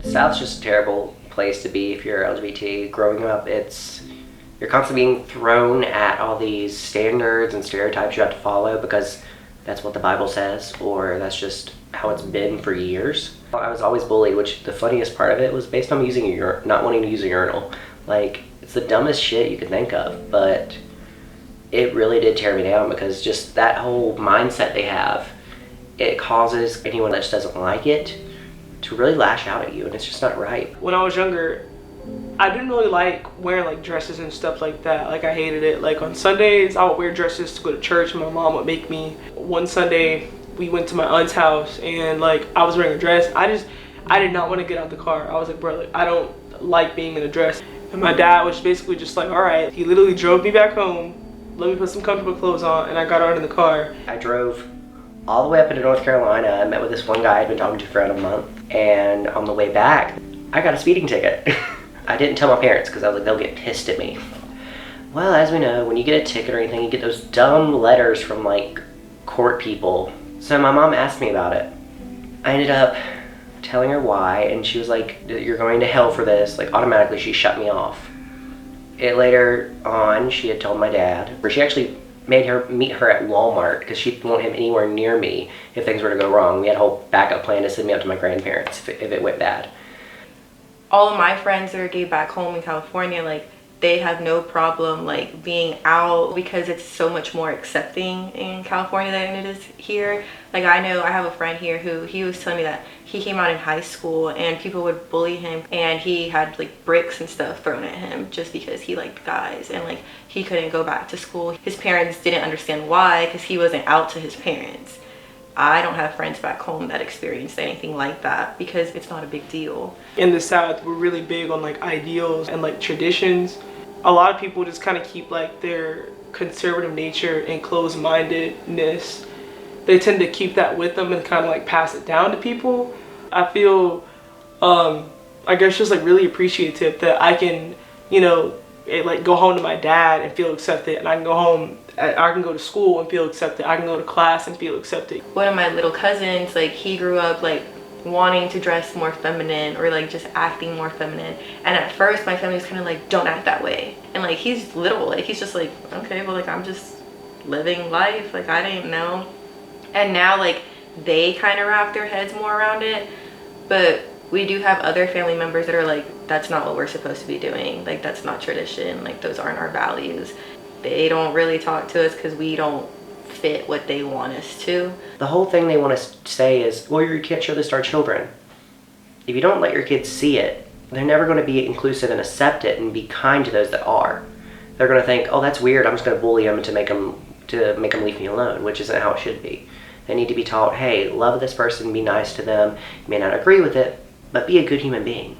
The South's just a terrible place to be if you're LGBT. Growing up, you're constantly being thrown at all these standards and stereotypes you have to follow because that's what the Bible says, or that's just how it's been for years. I was always bullied, which the funniest part of it was based on not wanting to use a urinal. Like, it's the dumbest shit you could think of, but it really did tear me down because just that whole mindset they have, it causes anyone that just doesn't like it to really lash out at you, and it's just not right. When I was younger, I didn't really like wearing like dresses and stuff like that. Like, I hated it. Like, on Sundays, I would wear dresses to go to church, and my mom would make me. One Sunday, we went to my aunt's house, and like, I was wearing a dress. I did not want to get out the car. I was like, bro, like, I don't like being in a dress. And my dad was basically just like, all right. He literally drove me back home, let me put some comfortable clothes on, and I got out in the car. I drove all the way up into North Carolina. I met with this one guy I'd been talking to for around a month, and on the way back, I got a speeding ticket. I didn't tell my parents because I was like, they'll get pissed at me. Well, as we know, when you get a ticket or anything, you get those dumb letters from like court people. So my mom asked me about it. I ended up telling her why, and she was like, you're going to hell for this. Like, automatically she shut me off. Later on, she had told my dad, or she actually made her meet her at Walmart because she didn't want him anywhere near me if things were to go wrong. We had a whole backup plan to send me up to my grandparents if it went bad. All of my friends that are gay back home in California, like, they have no problem like being out because it's so much more accepting in California than it is here. Like, I know I have a friend here who he was telling me that he came out in high school and people would bully him, and he had like bricks and stuff thrown at him just because he liked guys, and like he couldn't go back to school. His parents didn't understand why because he wasn't out to his parents. I don't have friends back home that experienced anything like that because it's not a big deal. In the South, we're really big on like ideals and like traditions. A lot of people just kind of keep like their conservative nature and closed-mindedness. They tend to keep that with them and kind of like pass it down to people. I feel, I guess, just like really appreciative that I can, like go home to my dad and feel accepted, and I can go to school and feel accepted. I can go to class and feel accepted. One of my little cousins, like, he grew up like wanting to dress more feminine or like just acting more feminine, and at first my family was kind of like, don't act that way, and like he's little, like he's just like, okay, well, like I'm just living life, like I didn't know. And now like they kind of wrap their heads more around it, but we do have other family members that are like, that's not what we're supposed to be doing, like that's not tradition, like those aren't our values. They don't really talk to us because we don't fit what they want us to. The whole thing they want to say is, well, you can't show this to our children. If you don't let your kids see it, they're never going to be inclusive and accept it and be kind to those that are. They're going to think, oh, that's weird, I'm just going to bully them to make them leave me alone, which isn't how it should be. They need to be taught, hey, love this person, be nice to them. You may not agree with it, but be a good human being.